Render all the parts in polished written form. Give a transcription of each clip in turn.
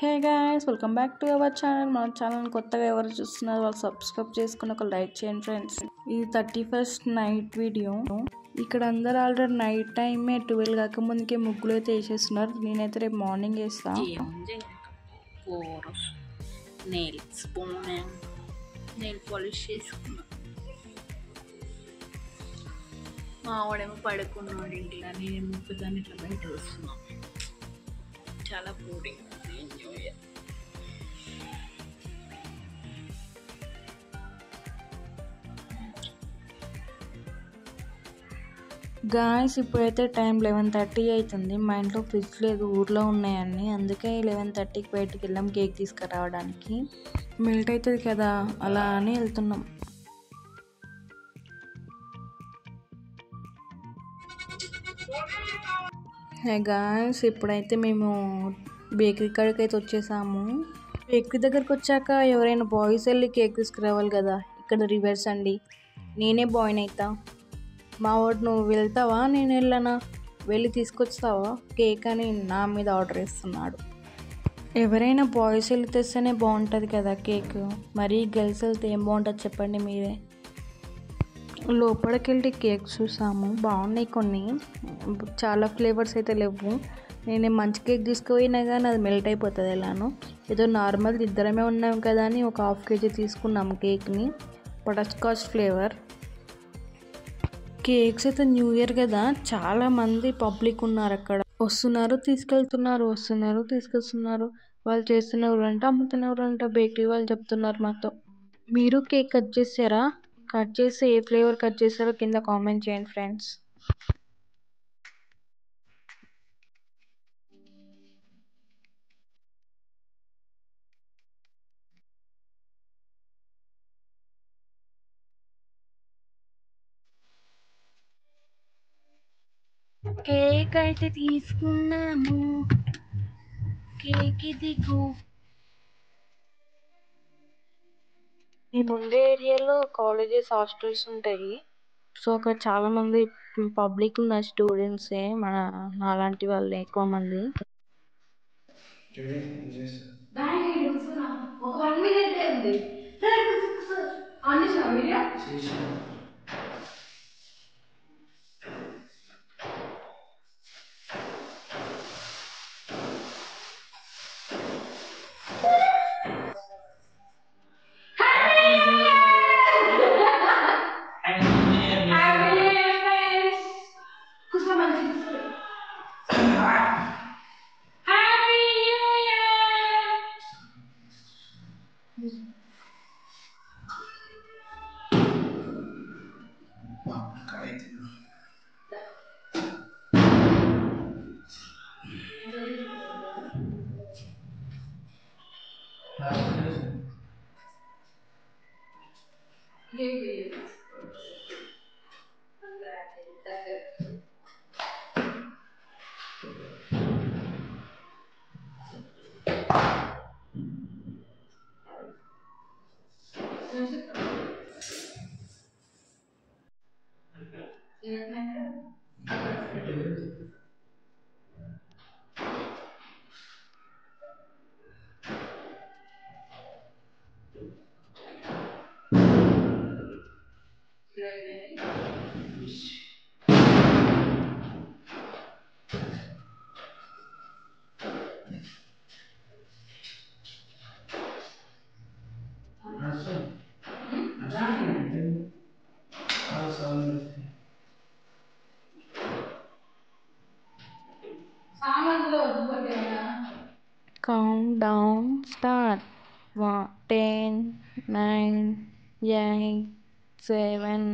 Hey guys, welcome back to our channel. మన channel కొత్తగా ఎవరు చూస్తున్నారు వాళ్ళు సబ్స్క్రైబ్ చేసుకుని ఒక లైక్ చేయండి ఫ్రెండ్స్. ఇది 31st నైట్ వీడియో. ఇక్కడ అందరు ఆల్రెడీ నైట్ టైమే 12 కాకముందుకే ముగ్గులు అయితే వేసేస్తున్నారు. నేనైతే రేపు మార్నింగ్ వేస్తాను. నెయిల్ పాలిష్ చేసుకున్నా. మావాడేమో పడుకున్నాడు ఇంట్లో, నేను ముక్కుదాన్ని ఇట్లా బయట వస్తున్నా. చాలా బోరింగ్. ఎంజాయ్. గాయస్, ఇప్పుడైతే టైం 11:30 అవుతుంది. మా ఇంట్లో ఫ్రిడ్జ్ లేదు, ఊర్లో ఉన్నాయన్నీ. అందుకే 11:30కి బయటికి వెళ్ళాం కేక్ తీసుకురావడానికి. మెల్ట్ అవుతుంది కదా అలా అని వెళ్తున్నాం. హే గాయస్, ఇప్పుడైతే మేము బేకరీ కాడికి అయితే వచ్చేసాము. బేకరీ దగ్గరకు వచ్చాక ఎవరైనా బాయ్స్ వెళ్ళి కేక్ తీసుకురావాలి కదా. ఇక్కడ రివర్స్ అండి, నేనే బాయ్ని అవుతా. మా వాడు నువ్వు వెళ్తావా నేను వెళ్ళనా, వెళ్ళి తీసుకొస్తావా కేక్ అని నా మీద ఆర్డర్ ఇస్తున్నాడు. ఎవరైనా బాయ్స్ వెళ్ళి తెస్తేనే బాగుంటుంది కదా కేక్, మరీ గర్ల్స్ వెళ్తే ఏం బాగుంటుంది చెప్పండి మీరే. లోపలికి వెళ్ళి కేక్ చూసాము, బాగున్నాయి కొన్ని, చాలా ఫ్లేవర్స్ అయితే లేవు. నేను మంచి కేక్ తీసుకుపోయినా కానీ అది మెల్ట్ అయిపోతుంది ఎలానో. ఏదో నార్మల్ ఇద్దరమే ఉన్నాం కదా అని ఒక 1/2 kg తీసుకున్నాము కేక్ని, బటర్స్కాచ్ ఫ్లేవర్. కేక్స్ అయితే న్యూ ఇయర్ కదా, చాలామంది పబ్లిక్ ఉన్నారు అక్కడ. వస్తున్నారు తీసుకెళ్తున్నారు, వస్తున్నారు తీసుకెళ్తున్నారు. వాళ్ళు చేస్తున్నవారంట అమ్ముతున్నవారంట, బేకరీ వాళ్ళు చెప్తున్నారు మాతో. మీరు కేక్ కట్ చేసారా? కట్ చేసి ఏ ఫ్లేవర్ కట్ చేస్తారో కింద కామెంట్ చేయండి ఫ్రెండ్స్. కేక్ అయితే తీసుకున్నాము, కేక్ ఇదిగో. నేను ఉండే ఏరియాలో కాలేజెస్ హాస్టల్స్ ఉంటాయి. సో అక్కడ చాలా మంది పబ్లిక్ ఉన్న స్టూడెంట్సే, నాలాంటి వాళ్ళే ఎక్కువ మంది. Count down start. 10, 9, 8, 7,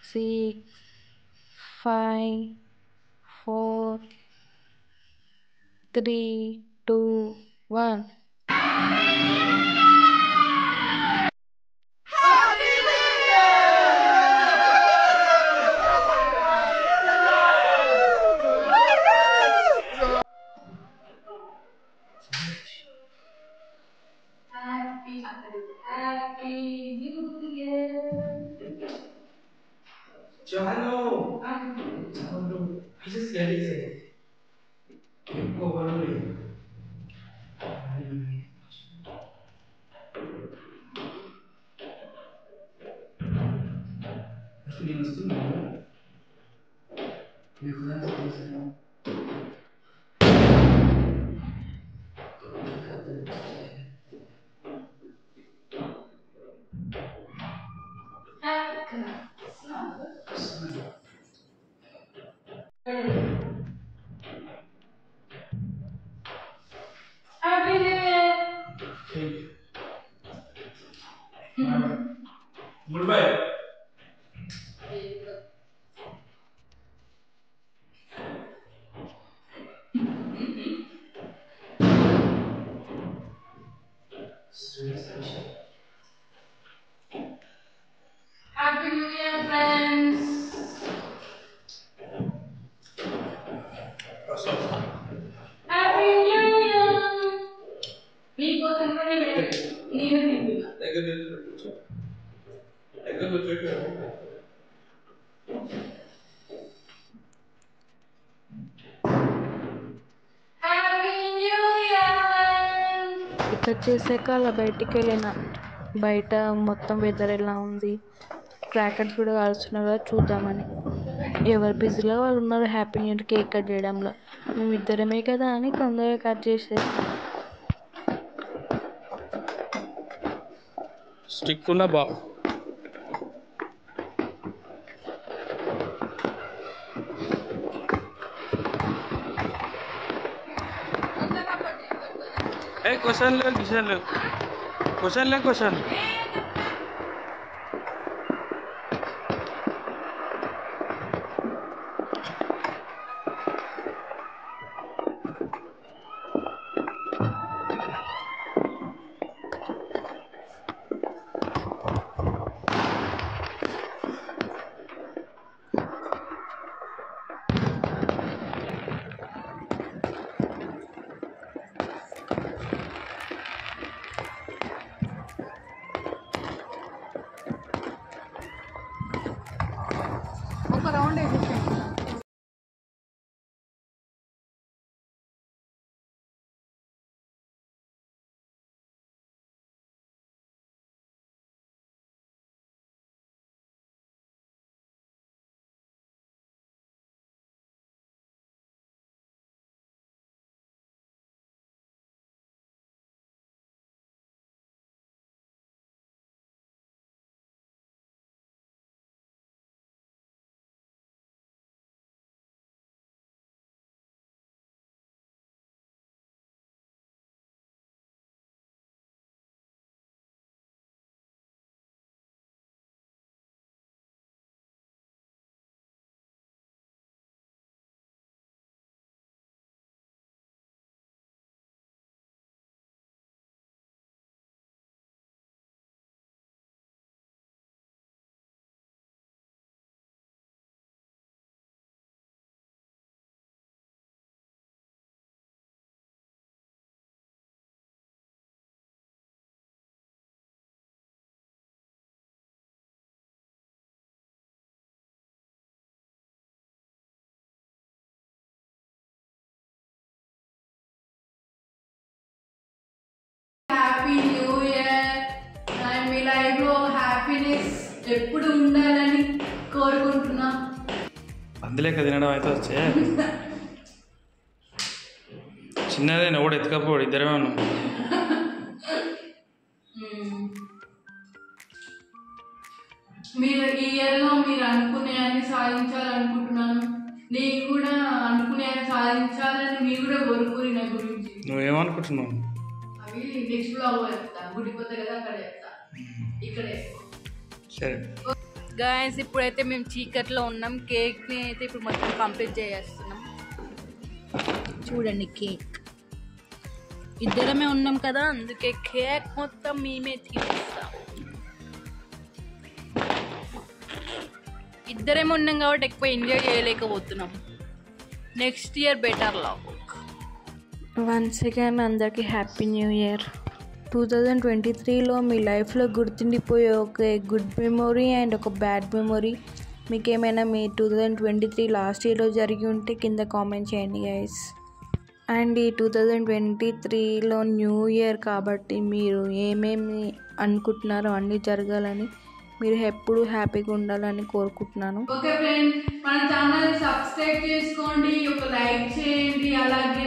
6, 5, 4, 3, 2, 1. Happy New Year, friends! Happy New Year! మీకోసం ఇక్కడ చేసాక అలా బయటికి వెళ్ళిన బయట మొత్తం వెదర్ ఎలా ఉంది, క్రాకర్స్ కూడా కాల్చున్నారు కదా చూద్దామని. ఎవరు బిజీలో వాళ్ళు ఉన్నారు happy new year cake cut చేయడంలో. మేము ఇద్దరమే కదా అని తొందరగా కట్ చేసేది. స్టిక్ ఉన్న బా क्वेश्चन ले क्वेश्चन ఒక రౌండ్ వేసేసాను. Happy new year and me life లో హ్యాపీనెస్ ఎప్పుడు ఉండాలని కోరుకుంటున్నా. అందులేక తినడం అయితే వచ్చే చిన్నదే కూడా ఎత్తుకపోడు ఇద్దరమే ఉన్నాం. మీరు ఈ ఇయర్ లో మీరు అనుకునేయాన్ని సాధించాలనుకుంటున్నాను. నేను కూడా అనుకునేయాన్ని సాధించాలని మీరు కూడా కోరుకోరు. నా గురించి నువ్వేమనుకుంటున్నావు? అవి నెక్స్ట్ బ్లాగ్ చెప్తా. గుడి కొత్త కదా అక్కడ చెప్తా. ఇక్కడే సరే గాయస్ ఇప్పుడైతే మేము చీకట్లో ఉన్నాం. కేక్ని అయితే ఇప్పుడు మొత్తం కంప్లీట్ చేసేస్తున్నాం. చూడండి కేక్ ఇద్దరమే ఉన్నాం కదా, అందుకే కేక్ మొత్తం మేమే తీస్తాం. ఇద్దరేమో ఉన్నాం కాబట్టి ఎక్కువ ఎంజాయ్ చేయలేకపోతున్నాం. నెక్స్ట్ ఇయర్ బెటర్ లాగ్. వన్స్ అగైన్ అందరికీ హ్యాపీ న్యూ ఇయర్. 2023లో మీ లైఫ్లో గుర్తుండిపోయే ఒక గుడ్ మెమొరీ అండ్ ఒక బ్యాడ్ మెమొరీ మీకు ఏమైనా మీ 2023 లాస్ట్ ఇయర్లో జరిగి ఉంటే కింద కామెంట్ చేయండి గైస్. అండ్ ఈ 2023లో న్యూ ఇయర్ కాబట్టి మీరు ఏమేమి అనుకుంటున్నారో అన్నీ జరగాలని మీరు ఎప్పుడు హ్యాపీగా ఉండాలని కోరుకుంటున్నాను. ఓకే ఫ్రెండ్స్, మన ఛానల్ సబ్స్క్రైబ్ చేసుకోండి, ఒక లైక్ చేయండి, అలాగే